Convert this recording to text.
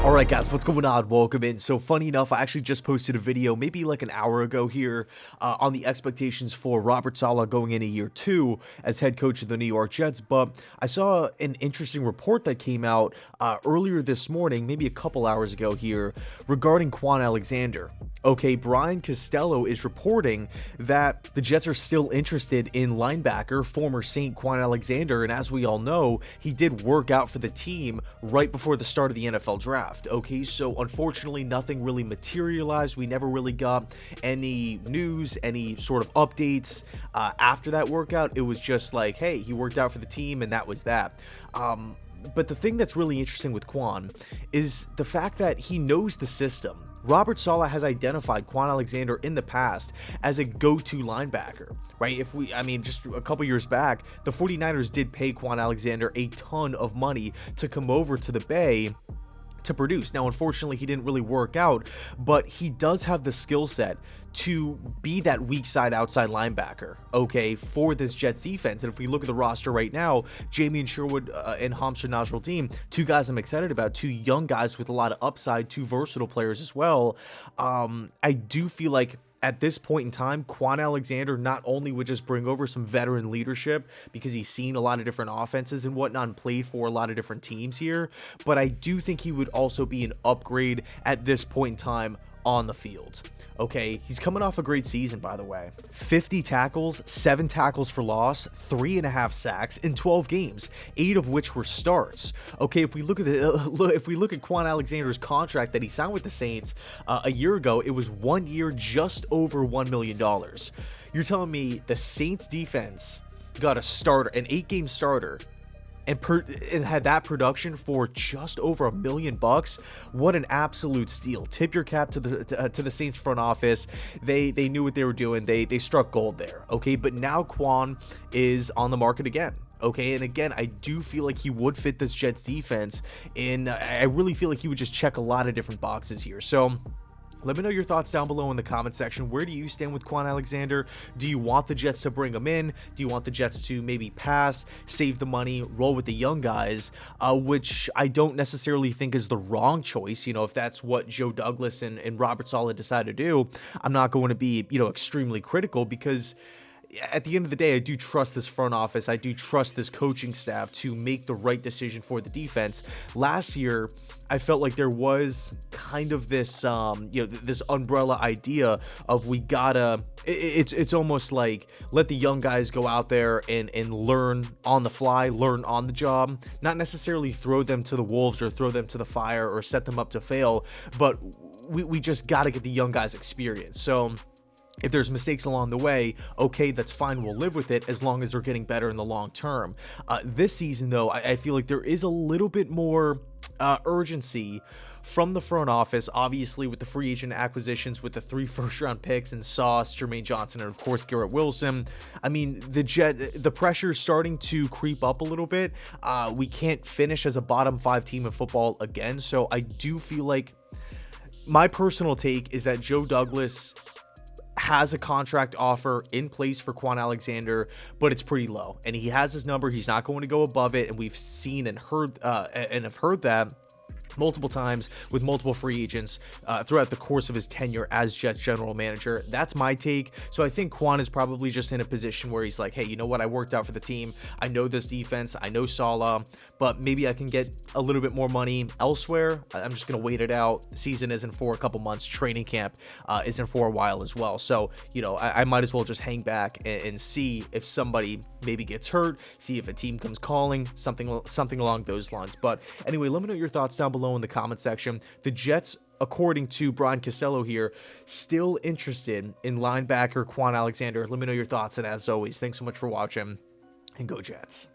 Alright guys, what's going on? Welcome in. So funny enough, I actually just posted a video maybe like an hour ago here on the expectations for Robert Saleh going into year 2 as head coach of the New York Jets, but I saw an interesting report that came out earlier this morning, maybe a couple hours ago here, regarding Kwon Alexander. Okay, Brian Costello is reporting that the Jets are still interested in linebacker, former Saint Kwon Alexander, and as we all know, he did work out for the team right before the start of the NFL draft. Okay, so unfortunately nothing really materialized. We never really got any news, any sort of updates after that workout. It was just like, hey, he worked out for the team and that was that. But the thing that's really interesting with Kwon is the fact that he knows the system. Robert Saleh has identified Kwon Alexander in the past as a go-to linebacker, right? Just a couple years back, the 49ers did pay Kwon Alexander a ton of money to come over to the Bay to produce. Now, unfortunately, he didn't really work out, but he does have the skill set to be that weak side outside linebacker, okay, for this Jets defense. And if we look at the roster right now, Jamie and Sherwood and Hamster Nasruddin, two guys I'm excited about, two young guys with a lot of upside, two versatile players as well. I do feel like at this point in time, Kwon Alexander not only would just bring over some veteran leadership because he's seen a lot of different offenses and whatnot and played for a lot of different teams here, but I do think he would also be an upgrade at this point in time on the field. Okay, he's coming off a great season, by the way. 50 tackles, 7 tackles for loss, 3.5 sacks in 12 games, 8 of which were starts. Okay, if we look at Kwon Alexander's contract that he signed with the Saints a year ago, it was 1 year, just over $1 million. You're telling me the Saints defense got a starter, an 8-game starter, and had that production for just over $1 million? What an absolute steal. Tip your cap to the Saints front office. They knew what they were doing. They struck gold there. Okay, but now Kwon is on the market again. Okay, and again, I do feel like he would fit this Jets defense, and I really feel like he would just check a lot of different boxes here. So let me know your thoughts down below in the comment section. Where do you stand with Kwon Alexander? Do you want the Jets to bring him in? Do you want the Jets to maybe pass, save the money, roll with the young guys, which I don't necessarily think is the wrong choice. You know, if that's what Joe Douglas and Robert Saleh decide to do, I'm not going to be, extremely critical, because at the end of the day, I do trust this front office. I do trust this coaching staff to make the right decision for the defense. Last year, I felt like there was kind of this, this umbrella idea of we gotta. It's almost like let the young guys go out there and learn on the fly, learn on the job. Not necessarily throw them to the wolves or throw them to the fire or set them up to fail, but we just gotta get the young guys experience. So if there's mistakes along the way, okay, that's fine. We'll live with it as long as they're getting better in the long term. This season, though, I feel like there is a little bit more urgency from the front office, obviously with the free agent acquisitions, with the 3 first-round picks and Sauce, Jermaine Johnson, and of course Garrett Wilson. I mean, the pressure is starting to creep up a little bit. We can't finish as a bottom 5 team in football again, so I do feel like my personal take is that Joe Douglas has a contract offer in place for Kwon Alexander, but it's pretty low, and he has his number. He's not going to go above it, and we've seen and heard have heard that multiple times with multiple free agents throughout the course of his tenure as Jets general manager. That's my take. So I think Kwon is probably just in a position where he's like, hey, you know what? I worked out for the team. I know this defense. I know Saleh, but maybe I can get a little bit more money elsewhere. I'm just going to wait it out. The season isn't for a couple months. Training camp isn't for a while as well. So, I might as well just hang back and see if somebody maybe gets hurt, see if a team comes calling, something along those lines. But anyway, let me know your thoughts down below in the comment section. The Jets, according to Brian Costello here, still interested in linebacker Kwon Alexander. Let me know your thoughts, and as always, thanks so much for watching, and go Jets.